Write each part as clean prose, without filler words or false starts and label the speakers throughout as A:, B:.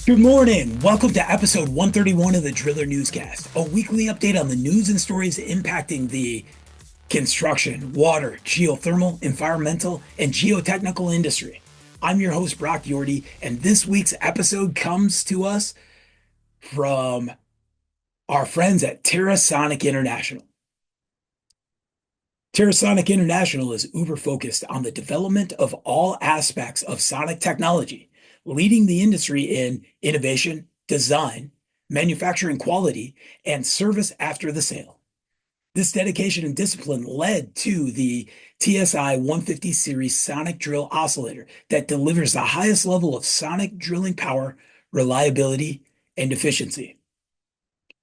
A: Good morning. Welcome to episode 131 of the Driller Newscast, a weekly update on the news and stories impacting the construction, water, geothermal, environmental, and geotechnical industry. I'm your host, Brock Yordy, and this week's episode comes to us from our friends at TerraSonic International. TerraSonic International is uber focused on the development of all aspects of sonic technology, leading the industry in innovation, design, manufacturing quality, and service after the sale. This dedication and discipline led to the TSI 150 series sonic drill oscillator that delivers the highest level of sonic drilling power, reliability, and efficiency.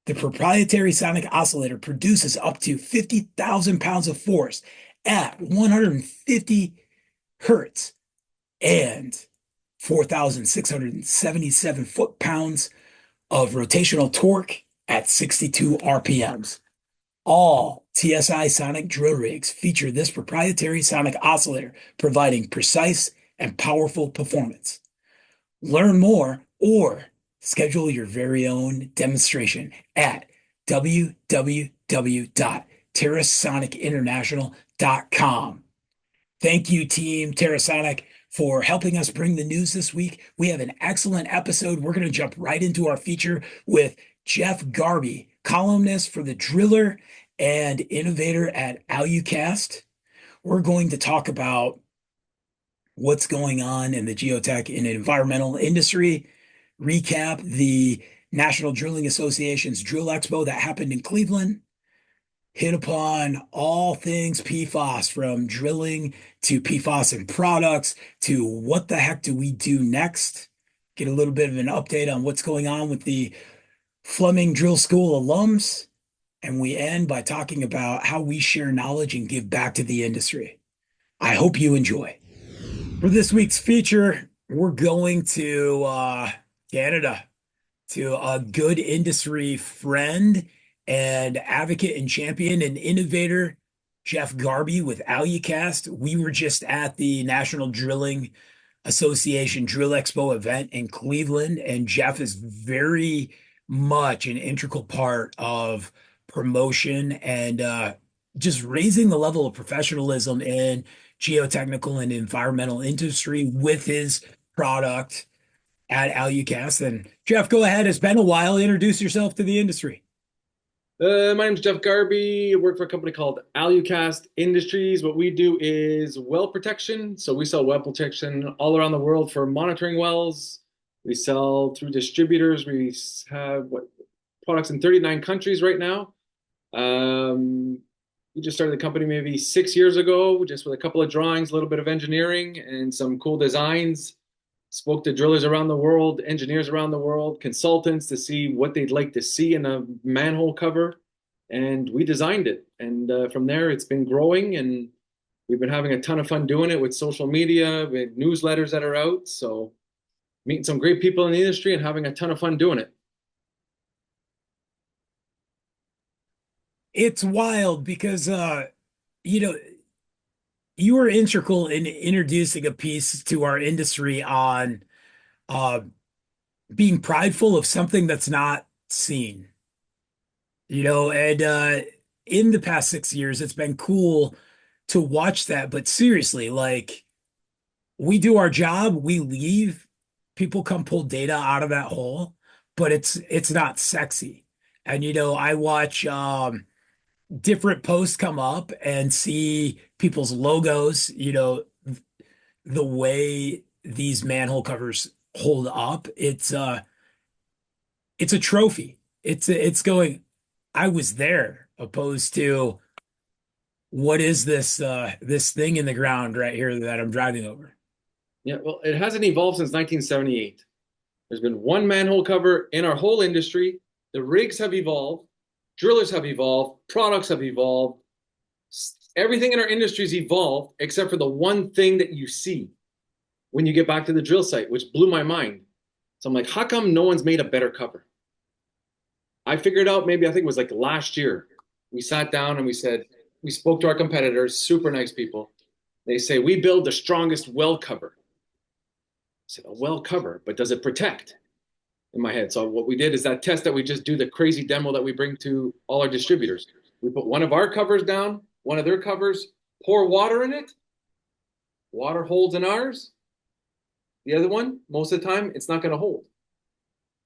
A: The proprietary sonic oscillator produces up to 50,000 pounds of force at 150 hertz and 4,677 foot-pounds of rotational torque at 62 RPMs. All TSI sonic drill rigs feature this proprietary sonic oscillator, providing precise and powerful performance. Learn more or schedule your very own demonstration at www.terrasonicinternational.com. Thank you, Team TerraSonic, for helping us bring the news this week. We have an excellent episode. We're going to jump right into our feature with Jeff Garby, columnist for the Driller and innovator at Alucast. We're going to talk about what's going on in the geotech and environmental industry, recap the National Drilling Association's Drill Expo that happened in Cleveland, hit upon all things PFAS, from drilling to PFAS and products to what the heck do we do next, get a little bit of an update on what's going on with the Fleming Drill School alums, and we end by talking about how we share knowledge and give back to the industry. I hope you enjoy. For this week's feature, we're going to Canada, to a good industry friend and advocate and champion and innovator, Jeff Garby with Alucast. We were just at the National Drilling Association Drill Expo event in Cleveland, and Jeff is very much an integral part of promotion and just raising the level of professionalism in geotechnical and environmental industry with his product at Alucast. And Jeff, go ahead. It's been a while. Introduce yourself to the industry.
B: My name's Jeff Garby. I work for a company called Alucast Industries. What we do is well protection. So we sell well protection all around the world for monitoring wells. We sell through distributors. We have products in 39 countries right now. We just started the company maybe 6 years ago, just with a couple of drawings, a little bit of engineering, and some cool designs. Spoke to drillers around the world, engineers around the world, consultants to see what they'd like to see in a manhole cover. And we designed it. And from there, it's been growing. And we've been having a ton of fun doing it with social media, with newsletters that are out. So meeting some great people in the industry and having a ton of fun doing it.
A: It's wild because, you know, you were integral in introducing a piece to our industry on uh, being prideful of something that's not seen, and in the past 6 years, it's been cool to watch that. But seriously, like, we do our job, we leave, people come pull data out of that hole, but it's not sexy. And I watch different posts come up and see people's logos, the way these manhole covers hold up. It's a trophy. It's going, I was there, opposed to what is this thing in the ground right here that I'm driving over.
B: Yeah, well, it hasn't evolved since 1978. There's been one manhole cover in our whole industry. The rigs have evolved, drillers have evolved, products have evolved. Everything in our industry has evolved except for the one thing that you see when you get back to the drill site, which blew my mind. So I'm like, how come no one's made a better cover? I figured out, maybe I think it was like last year. We sat down and we spoke to our competitors, super nice people. They say, we build the strongest well cover. I said, a well cover, but does it protect? in my head. So what we did is that test that we just do, the crazy demo that we bring to all our distributors. We put one of our covers down, one of their covers, pour water in it, water holds in ours. The other one, most of the time, it's not going to hold.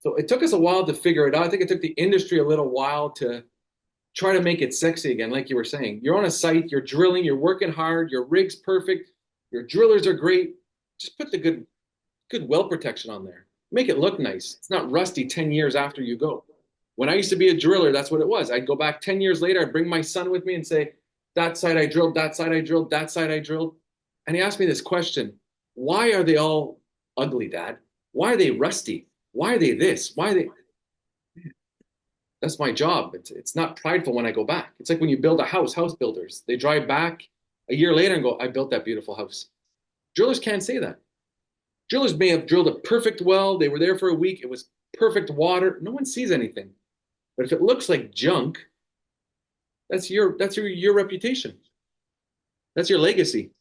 B: So it took us a while to figure it out. I think it took the industry a little while to try to make it sexy again, like you were saying. You're on a site, you're drilling, you're working hard, your rig's perfect, your drillers are great. Just put the good well protection on there. Make it look nice. It's not rusty 10 years after you go. When I used to be a driller, that's what it was. I'd go back 10 years later, I'd bring my son with me and say, that side I drilled, that side I drilled, that side I drilled. And he asked me this question: why are they all ugly, Dad? Why are they rusty? Why are they this? Why are they? That's my job. It's not prideful when I go back. It's like when you build a house, house builders, they drive back a year later and go, I built that beautiful house. Drillers can't say that. Drillers may have drilled a perfect well. They were there for a week. It was perfect water. No one sees anything. But if it looks like junk, that's your reputation. That's your legacy.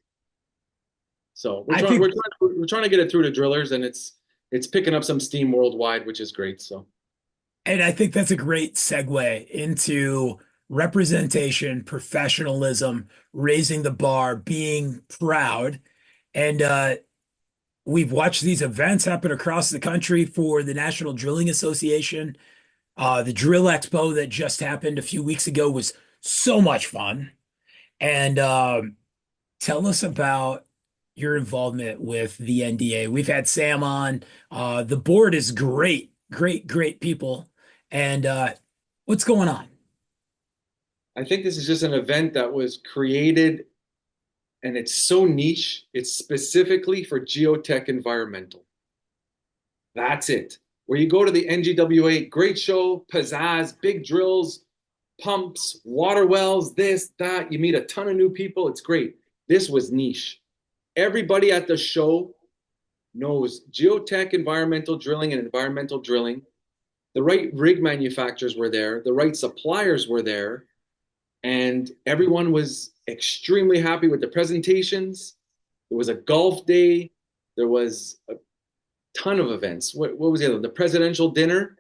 B: So
A: I think,
B: we're trying to get it through to drillers, and it's picking up some steam worldwide, which is great. So
A: and I think that's a great segue into representation, professionalism, raising the bar, being proud. And we've watched these events happen across the country for the National Drilling Association. The Drill Expo that just happened a few weeks ago was so much fun. And tell us about your involvement with the NDA. We've had Sam on. The board is great, great, great people. And what's going on?
B: I think this is just an event that was created, and it's so niche. It's specifically for geotech environmental. That's it. Where you go to the NGWA, great show, pizzazz, big drills, pumps, water wells, this, that. You meet a ton of new people. It's great. This was niche. Everybody at the show knows geotech, environmental drilling, and environmental drilling. The right rig manufacturers were there, the right suppliers were there, and everyone was extremely happy with the presentations. There was a golf day. There was a ton of events. What was the other? The presidential dinner.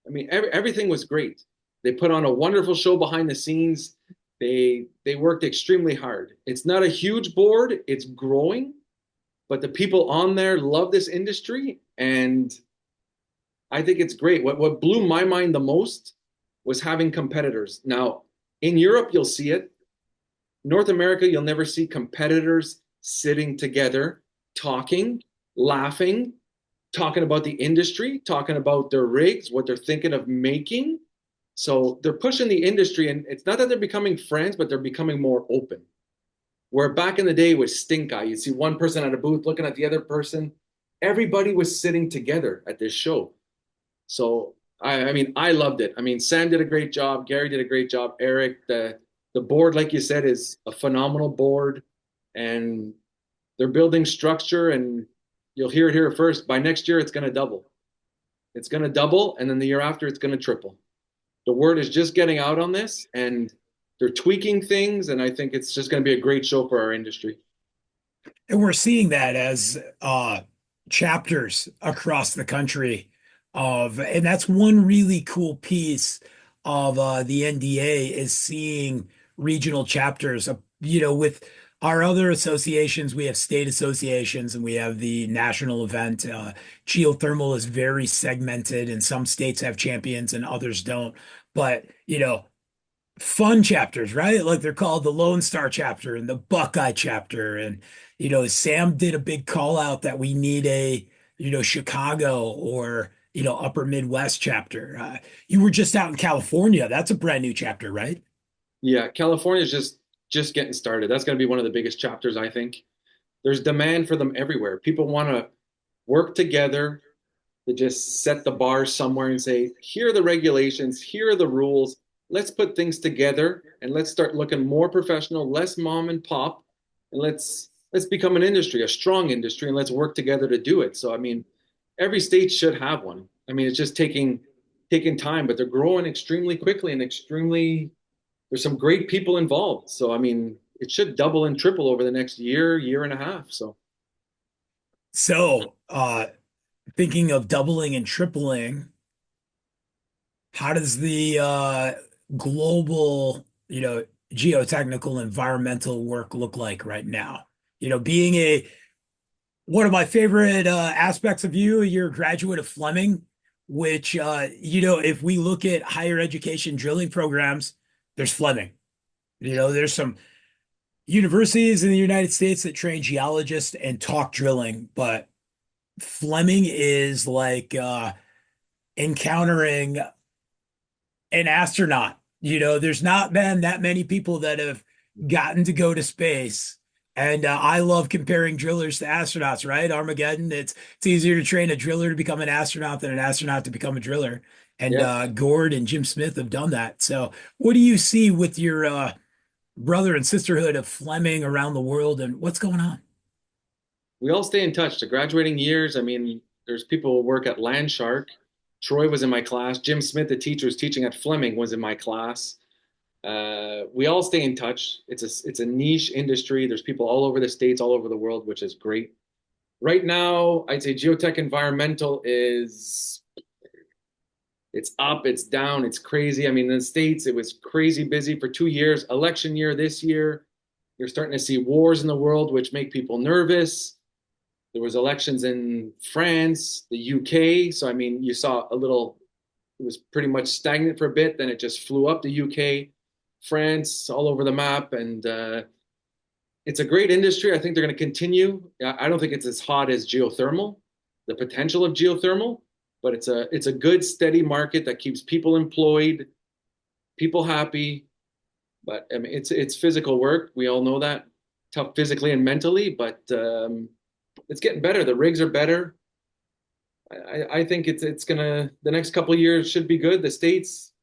B: I mean, everything was great. They put on a wonderful show behind the scenes. They worked extremely hard. It's not a huge board. It's growing, but the people on there love this industry, and I think it's great. What blew my mind the most was having competitors. Now, in Europe, you'll see it. North America, you'll never see competitors sitting together, talking, laughing, talking about the industry, talking about their rigs, what they're thinking of making. So they're pushing the industry, and it's not that they're becoming friends, but they're becoming more open. Where back in the day was stink eye. You'd see one person at a booth looking at the other person. Everybody was sitting together at this show. So I mean, I loved it. I mean, Sam did a great job. Gary did a great job. Eric, the board, like you said, is a phenomenal board, and they're building structure. And you'll hear it here first. By next year, it's going to double. It's going to double, and then the year after, it's going to triple. The word is just getting out on this, and they're tweaking things, and I think it's just going to be a great show for our industry.
A: And we're seeing that as chapters across the country and that's one really cool piece of the NDA is seeing regional chapters. With our other associations, we have state associations and we have the national event. Geothermal is very segmented, and some states have champions and others don't. But, fun chapters, right? Like they're called the Lone Star chapter and the Buckeye chapter. And, Sam did a big call out that we need a, Chicago or, Upper Midwest chapter. You were just out in California. That's a brand new chapter, right?
B: Yeah, California is just getting started. That's going to be one of the biggest chapters, I think. There's demand for them everywhere. People want to work together to just set the bar somewhere and say, here are the regulations, here are the rules. Let's put things together and let's start looking more professional, less mom and pop, and let's become an industry, a strong industry, and let's work together to do it. So I mean, every state should have one. I mean, it's just taking time, but they're growing extremely quickly and extremely there's some great people involved. So I mean, it should double and triple over the next year, year and a half. So
A: So, thinking of doubling and tripling, how does the global, geotechnical environmental work look like right now? Being a one of my favorite aspects of you're a graduate of Fleming, which if we look at higher education drilling programs, there's Fleming. There's some universities in the United States that train geologists and talk drilling, but Fleming is like encountering an astronaut. There's not been that many people that have gotten to go to space. And I love comparing drillers to astronauts, right? Armageddon, it's easier to train a driller to become an astronaut than an astronaut to become a driller. And
B: Yeah.
A: Gord and Jim Smith have done that. So, what do you see with your brother and sisterhood of Fleming around the world, and what's going on?
B: We all stay in touch. The graduating years, I mean, there's people who work at Landshark. Troy was in my class. Jim Smith, the teacher who's teaching at Fleming, was in my class. We all stay in touch. It's a niche industry. There's people all over the states, all over the world, which is great. Right now, I'd say geotech environmental is it's up, it's down, it's crazy. I mean, in the States, it was crazy busy for 2 years. Election year this year, you're starting to see wars in the world, which make people nervous. There was elections in France, the UK. So, I mean, you saw a little, it was pretty much stagnant for a bit. Then it just flew up the UK, France, all over the map. And it's a great industry. I think they're going to continue. I don't think it's as hot as geothermal, the potential of geothermal, but it's a good steady market that keeps people employed, people happy. But I mean, it's physical work. We all know that, tough physically and mentally. But it's getting better. The rigs are better. I think it's gonna the next couple of years should be good. The States,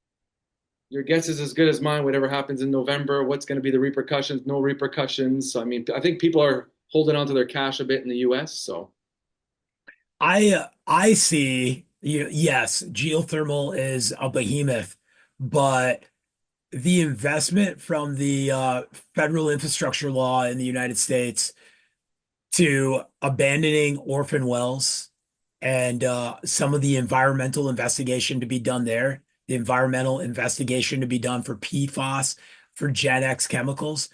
B: your guess is as good as mine. Whatever happens in November, what's going to be the repercussions? No repercussions. So I mean, I think people are holding on to their cash a bit in the U.S. So
A: I see, yes, geothermal is a behemoth, but the investment from the federal infrastructure law in the United States to abandoning orphan wells and some of the environmental investigation to be done there, the environmental investigation to be done for PFAS, for Gen X chemicals.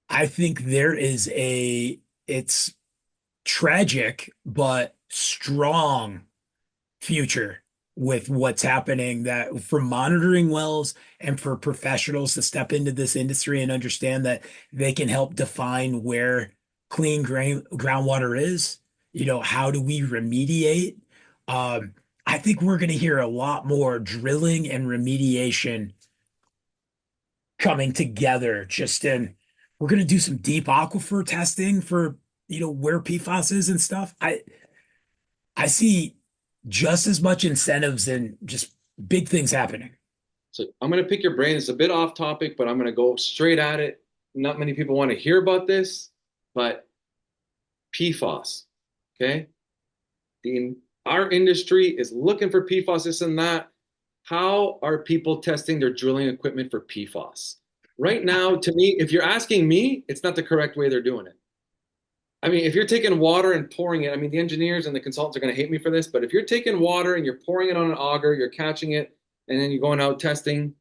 A: I think it's tragic but strong future with what's happening that for monitoring wells and for professionals to step into this industry and understand that they can help define where clean groundwater is. How do we remediate? I think we're going to hear a lot more drilling and remediation coming together we're going to do some deep aquifer testing for where PFAS is and stuff. I see just as much incentives and just big things happening.
B: So I'm going to pick your brain. It's a bit off topic, but I'm going to go straight at it. Not many people want to hear about this, but PFAS, okay? Our industry is looking for PFAS, this and that. How are people testing their drilling equipment for PFAS? Right now, to me, if you're asking me, it's not the correct way they're doing it. I mean, if you're taking water and pouring it, I mean, the engineers and the consultants are going to hate me for this, but if you're taking water and you're pouring it on an auger, you're catching it, and then you're going out testing,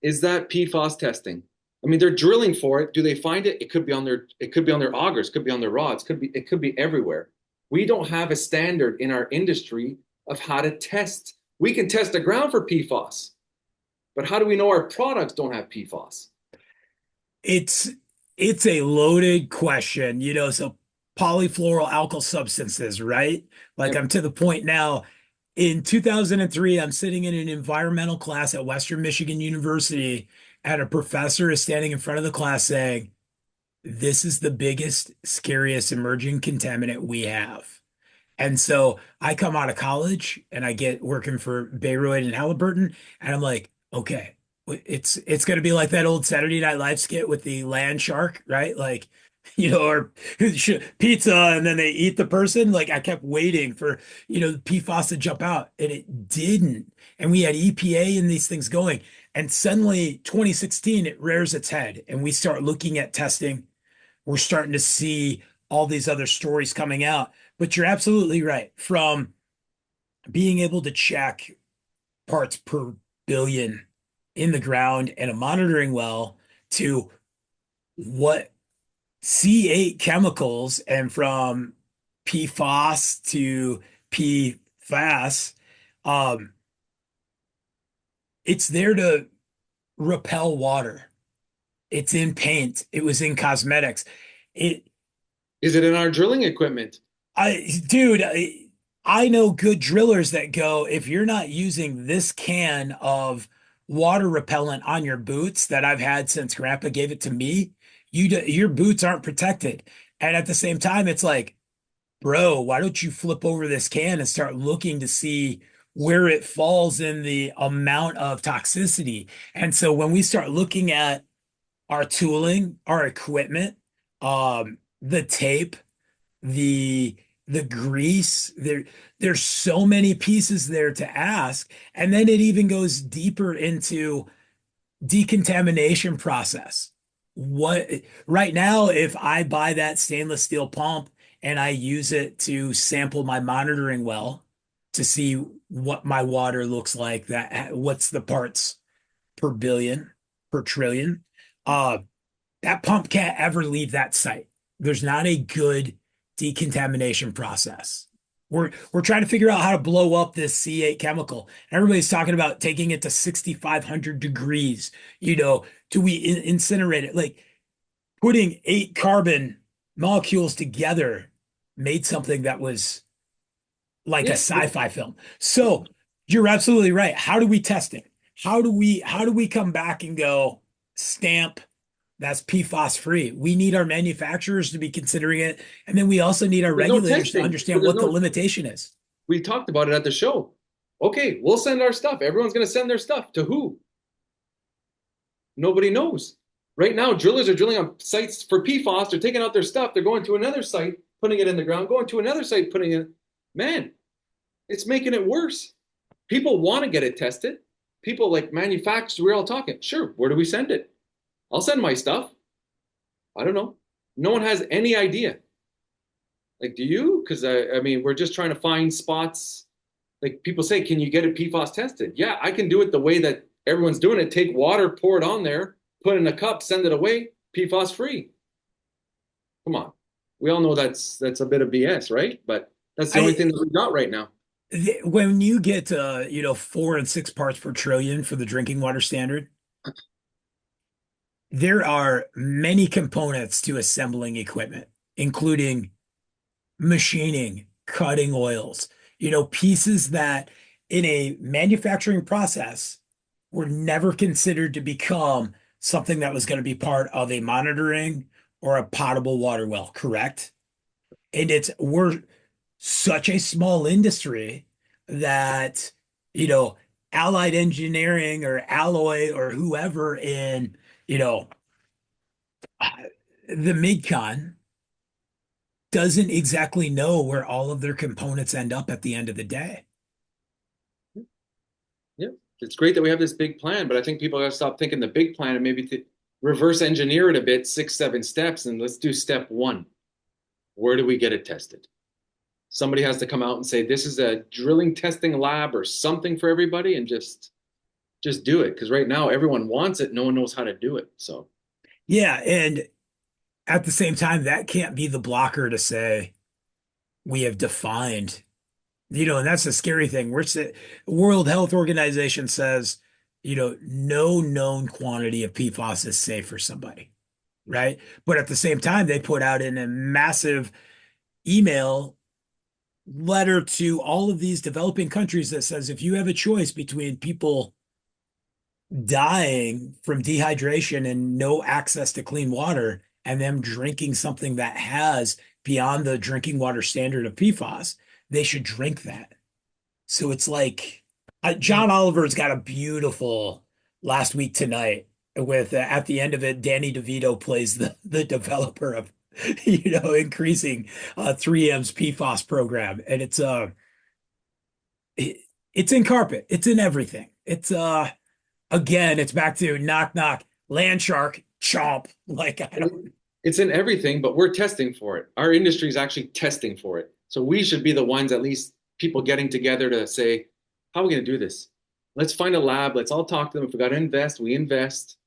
B: is that PFAS testing? I mean, they're drilling for it. Do they find it? It could be on their augers, could be on their rods, it could be everywhere. We don't have a standard in our industry of how to test. We can test the ground for PFAS, but how do we know our products don't have PFAS?
A: It's it's a loaded question, so polyfluoral alkyl substances, right? Like
B: Yep.
A: I'm to the point now in 2003, I'm sitting in an environmental class at Western Michigan University, and a professor is standing in front of the class saying, "This is the biggest, scariest emerging contaminant we have." And so I come out of college and I get working for Bayreuth and Halliburton, and I'm like, okay, it's gonna be like that old Saturday Night Live skit with the land shark, right? Like, or pizza, and then they eat the person. Like I kept waiting for, the PFAS to jump out, and it didn't. And we had EPA and these things going, and suddenly 2016 it rears its head, and we start looking at testing. We're starting to see all these other stories coming out. But you're absolutely right. From being able to check parts per billion in the ground and a monitoring well to what C8 chemicals and from PFAS to PFAS, um, it's there to repel water. It's in paint. It was in cosmetics. It,
B: Is it in our drilling equipment?
A: dude, I know good drillers that go, if you're not using this can of water repellent on your boots that I've had since Grandpa gave it to me, your boots aren't protected. And at the same time, it's like, bro, why don't you flip over this can and start looking to see where it falls in the amount of toxicity? And so when we start looking at our tooling, our equipment, the tape, the the grease, there's so many pieces there to ask. And then it even goes deeper into decontamination process. What right now, if I buy that stainless steel pump and I use it to sample my monitoring well to see what my water looks like, that what's the parts per billion, per trillion, uh, that pump can't ever leave that site. There's not a good decontamination process. We're trying to figure out how to blow up this C8 chemical. Everybody's talking about taking it to 6,500 degrees. Do we incinerate it? Like putting 8 carbon molecules together made something that was like a
B: Yeah.
A: sci-fi film. So you're absolutely right. How do we test it? How do we come back and go stamp that's PFAS free? We need our manufacturers to be considering it, and then we also need our
B: There's no
A: regulators to
B: testing. But
A: understand what the limitation is.
B: we talked about it at the show. Okay, we'll send our stuff. Everyone's going to send their stuff to who? Nobody knows. Right now, drillers are drilling on sites for PFAS. They're taking out their stuff. They're going to another site, putting it in the ground, going to another site, putting it. Man, it's making it worse. People want to get it tested. People like manufacturers, we're all talking. Sure, where do we send it? I'll send my stuff. I don't know. No one has any idea. Like, do you? Because I mean, we're just trying to find spots. Like people say, can you get it PFAS tested? Yeah, I can do it the way that everyone's doing it. Take water, pour it on there, put it in a cup, send it away, PFAS free. Come on. We all know that's a bit of BS, right? But that's the only
A: I
B: thing that we got right now.
A: when you get 4 and 6 parts per trillion for the drinking water standard, there are many components to assembling equipment, including machining, cutting oils, pieces that in a manufacturing process were never considered to become something that was going to be part of a monitoring or a potable water well, correct? And we're such a small industry that, you know, Allied Engineering or Alloy or whoever in, you know, the MidCon doesn't exactly know where all of their components end up at the end of the day.
B: Yeah, it's great that we have this big plan, but I think people got to stop thinking the big plan and maybe reverse engineer it a bit, 6, 7 steps, and let's do step one. Where do we get it tested? Somebody has to come out and say this is a drilling testing lab or something for everybody, and just do it. Because right now everyone wants it, no one knows how to do it. So
A: Yeah, and at the same time, that can't be the blocker to say we have defined, and that's the scary thing. World Health Organization says, no known quantity of PFAS is safe for somebody, right? But at the same time, they put out in a massive email letter to all of these developing countries that says if you have a choice between people dying from dehydration and no access to clean water and them drinking something that has beyond the drinking water standard of PFAS, they should drink that. So it's like John Oliver's got a beautiful Last Week Tonight with at the end of it, Danny DeVito plays the developer of increasing 3M's PFAS program, and it's in carpet, it's in everything. It's again, it's back to knock knock, land shark, chomp. Like I don't.
B: It's in everything, but we're testing for it. Our industry is actually testing for it. So we should be the ones, at least people getting together to say, how are we going to do this? Let's find a lab. Let's all talk to them. If we got to invest, we invest.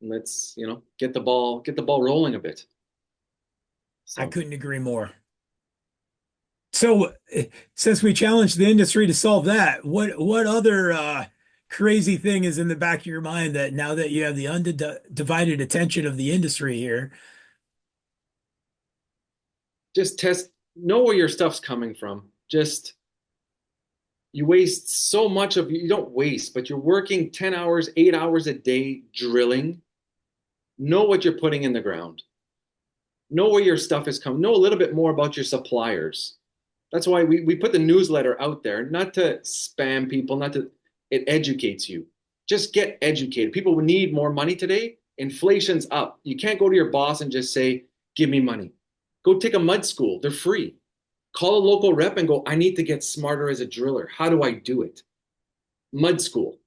B: And let's, get the ball rolling a bit.
A: I
B: So
A: couldn't agree more. So, since we challenged the industry to solve that, what other crazy thing is in the back of your mind that now that you have the undivided attention of the industry here?
B: just know where your stuff's coming from. Just you waste so much of you don't waste, but you're working 10 hours, 8 hours a day drilling. Know what you're putting in the ground. Know where your stuff is coming. Know a little bit more about your suppliers. That's why we put the newsletter out there, not to spam people, not to, it educates you. Just get educated. People need more money today. Inflation's up. You can't go to your boss and just say, give me money. Go take a mud school. They're free. Call a local rep and go, I need to get smarter as a driller. How do I do it? Mud school.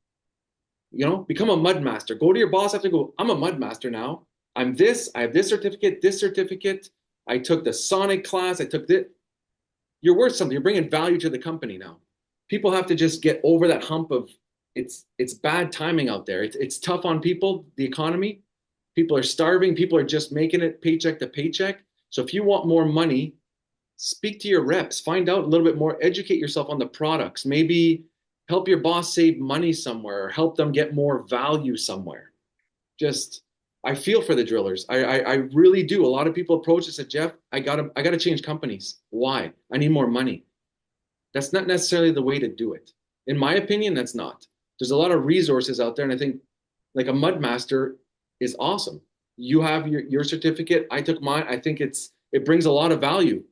B: Become a mud master. Go to your boss after go, I'm a mud master now. I'm this, I have this certificate, this certificate. I took the Sonic class. I took this. You're worth something. You're bringing value to the company now. People have to just get over that hump of it's bad timing out there. It's tough on people, the economy. People are starving. People are just making it paycheck to paycheck. So if you want more money, speak to your reps, find out a little bit more, educate yourself on the products, maybe help your boss save money somewhere or help them get more value somewhere. Just I feel for the drillers. I really do. A lot of people approach us and say, Jeff, I gotta change companies. Why? I need more money. That's not necessarily the way to do it. In my opinion, that's not. There's a lot of resources out there, and I think like a mud master is awesome. You have your certificate. I took mine. I think it brings a lot of value.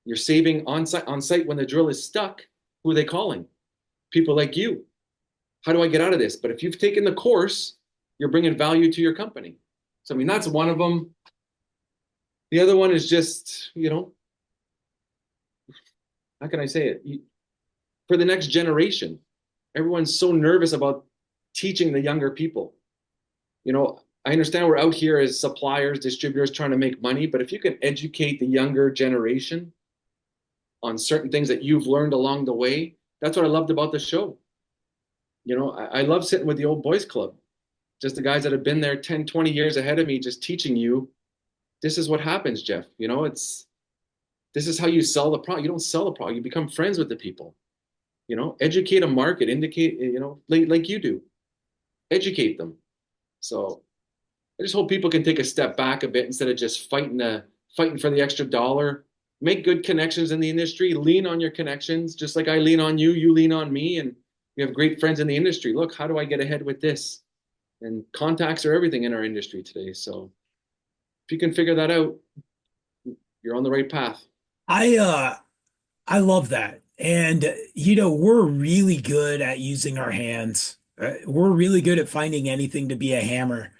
B: You're saving on site when the drill is stuck. Who are they calling? People like you. How do I get out of this? But if you've taken the course, you're bringing value to your company. So I mean, that's one of them. The other one is just, how can I say it? For the next generation, everyone's so nervous about teaching the younger people. I understand we're out here as suppliers, distributors trying to make money, but if you can educate the younger generation on certain things that you've learned along the way, that's what I loved about the show. I love sitting with the old boys club, just the guys that have been there 10, 20 years ahead of me, just teaching you, this is what happens, Jeff. This is how you sell the product. You don't sell the product, you become friends with the people. Educate a market, indicate, like you do, educate them. So I just hope people can take a step back a bit instead of just fighting for the extra dollar. Make good connections in the industry, lean on your connections, just like I lean on you, you lean on me, and we have great friends in the industry. Look, how do I get ahead with this? And contacts are everything in our industry today. So if you can figure that out, you're on the right path.
A: I uh I love that. And we're really good at using our hands. We're really good at finding anything to be a hammer.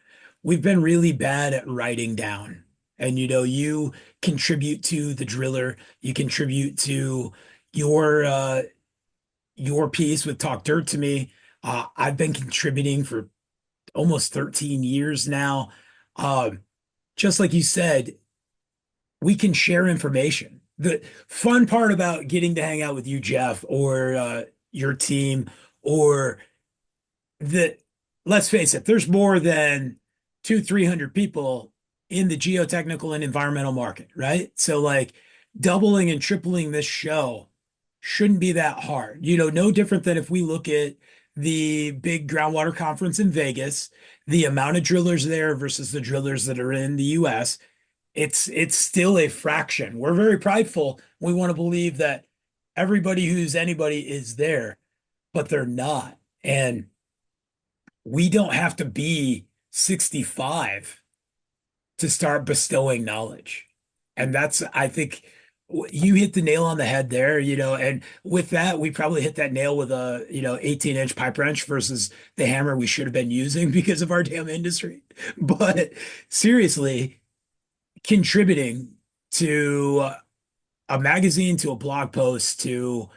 A: We've been really bad at writing down. And you contribute to the driller, you contribute to your your piece with Talk Dirt to Me. I've been contributing for almost 13 years now. Um, just like you said, we can share information. The fun part about getting to hang out with you, Jeff, or your team, or the let's face it, there's more than 300 people in the geotechnical and environmental market, right? So like doubling and tripling this show shouldn't be that hard. No different than if we look at the big groundwater conference in Vegas, the amount of drillers there versus the drillers that are in the US, it's still a fraction. We're very prideful. We want to believe that everybody who's anybody is there, but they're not. And we don't have to be 65 to start bestowing knowledge. And I think you hit the nail on the head there, and with that, we probably hit that nail with a, 18-inch pipe wrench versus the hammer we should have been using because of our damn industry. But seriously, contributing to a magazine, to a blog post, to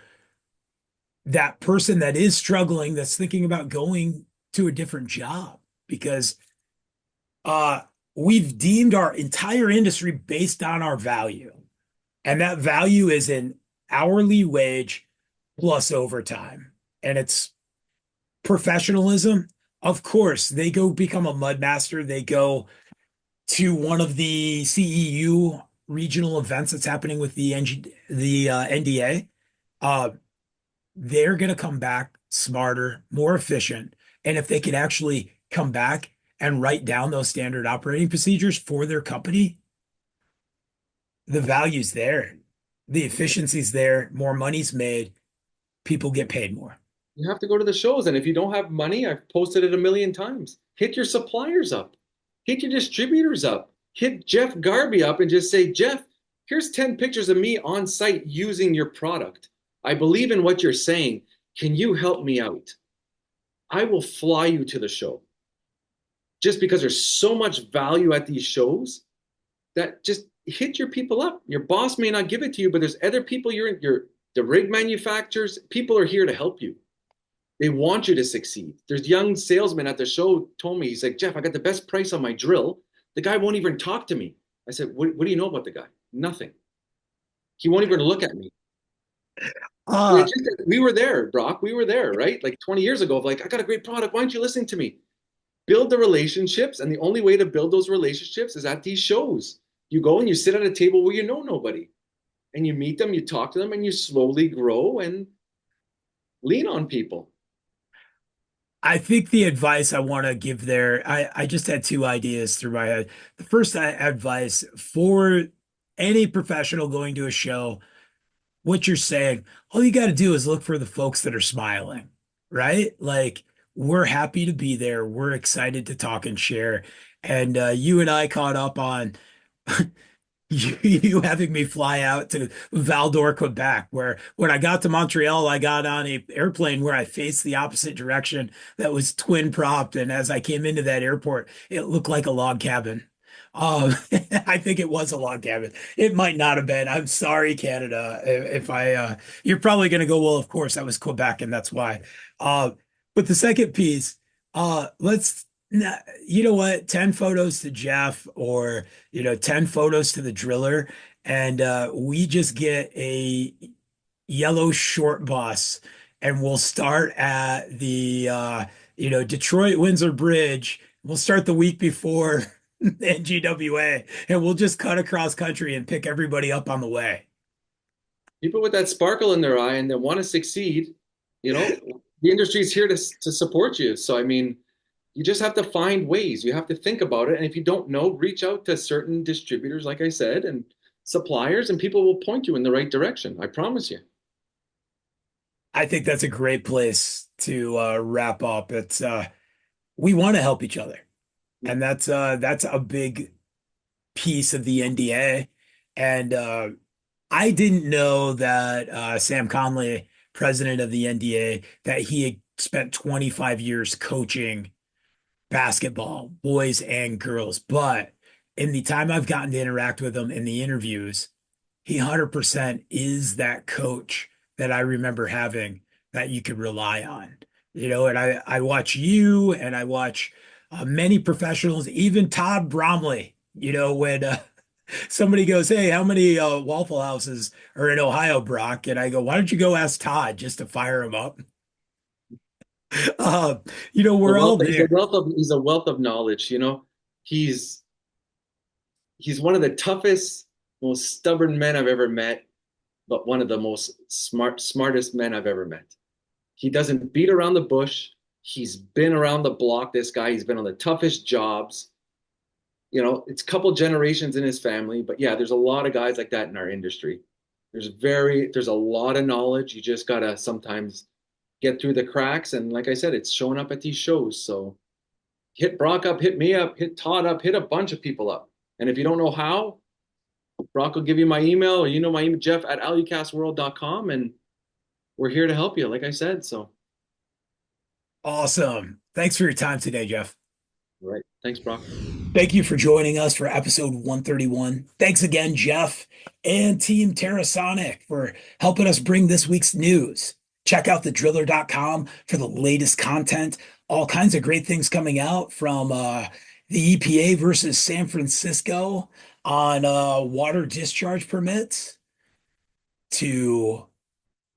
A: that person that is struggling, that's thinking about going to a different job because uh we've deemed our entire industry based on our value. And that value is an hourly wage plus overtime. And it's professionalism. Of course, they go become a mud master. They go to one of the CEU regional events that's happening with the NDA. Uh, they're going to come back smarter, more efficient. And if they can actually come back and write down those standard operating procedures for their company, the value's there, the efficiency's there, more money's made, people get paid more.
B: You have to go to the shows. And if you don't have money, I've posted it a million times. Hit your suppliers up, hit your distributors up, hit Jeff Garby up and just say, Jeff, here's 10 pictures of me on site using your product. I believe in what you're saying. Can you help me out? I will fly you to the show just because there's so much value at these shows that just hit your people up. Your boss may not give it to you, but there's other people the rig manufacturers, people are here to help you. They want you to succeed. There's young salesman at the show told me, he's like, Jeff, I got the best price on my drill. The guy won't even talk to me. I said, what do you know about the guy? Nothing. He won't even look at me.
A: Uh,
B: We were there, Brock. We were there, right? Like 20 years ago, like, I got a great product. Why aren't you listening to me? Build the relationships. And the only way to build those relationships is at these shows. You go and you sit at a table where you know nobody. And you meet them, you talk to them, and you slowly grow and lean on people.
A: I think the advice I want to give there, I just had two ideas through my head. The first advice for any professional going to a show, what you're saying, all you got to do is look for the folks that are smiling, right? Like, we're happy to be there. We're excited to talk and share. And you and I caught up on you having me fly out to Val-d'Or, Quebec, where when I got to Montreal, I got on a airplane where I faced the opposite direction that was twin propped. And as I came into that airport, it looked like a log cabin. I think it was a log cabin. It might not have been. I'm sorry, Canada. If I, you're probably going to go, well, of course, that was Quebec, and that's why. Uh, but the second piece, let's, you know what, 10 photos to Jeff or, 10 photos to the driller, and we just get a yellow short bus, and we'll start at the, Detroit Windsor Bridge. We'll start the week before NGWA, and we'll just cut across country and pick everybody up on the way.
B: People with that sparkle in their eye and that want to succeed, the industry is here to support you. So, I mean, you just have to find ways. You have to think about it. And if you don't know, reach out to certain distributors, like I said, and suppliers, and people will point you in the right direction. I promise you.
A: I think that's a great place to wrap up. It's we want to help each other, and that's a big piece of the NDA. And I didn't know that Sam Conley, president of the NDA, that he had spent 25 years coaching basketball, boys and girls. But in the time I've gotten to interact with him in the interviews, he 100% is that coach that I remember having that you could rely on. And I watch you and I watch many professionals, even Todd Bromley, when somebody goes, hey, how many Waffle Houses are in Ohio, Brock? And I go, why don't you go ask Todd just to fire him up? Uh, we're all there.
B: He's a wealth of knowledge. He's one of the toughest, most stubborn men I've ever met, but one of the most smartest men I've ever met. He doesn't beat around the bush. He's been around the block, this guy. He's been on the toughest jobs. It's a couple generations in his family, but yeah, there's a lot of guys like that in our industry. There's a lot of knowledge. You just gotta sometimes get through the cracks. And like I said, it's showing up at these shows. So hit Brock up, hit me up, hit Todd up, hit a bunch of people up. And if you don't know how, Brock will give you my email, or my email, jeff@alucastworld.com, and we're here to help you, like I said. So
A: Awesome. Thanks for your time today, Jeff.
B: all right. Thanks, Brock.
A: Thank you for joining us for episode 131. Thanks again, Jeff and Team Terrasonic, for helping us bring this week's news. Check out thedriller.com for the latest content, all kinds of great things coming out from the EPA versus San Francisco on water discharge permits to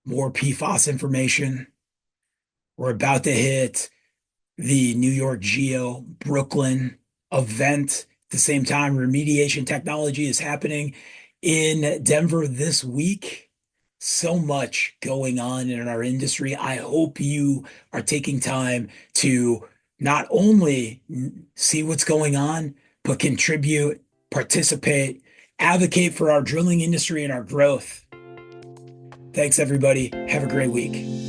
A: more PFAS information. We're about to hit the New York Geo Brooklyn event. At the same time, remediation technology is happening in Denver this week. So much going on in our industry. I hope you are taking time to not only see what's going on, but contribute, participate, advocate for our drilling industry and our growth. Thanks, everybody. Have a great week.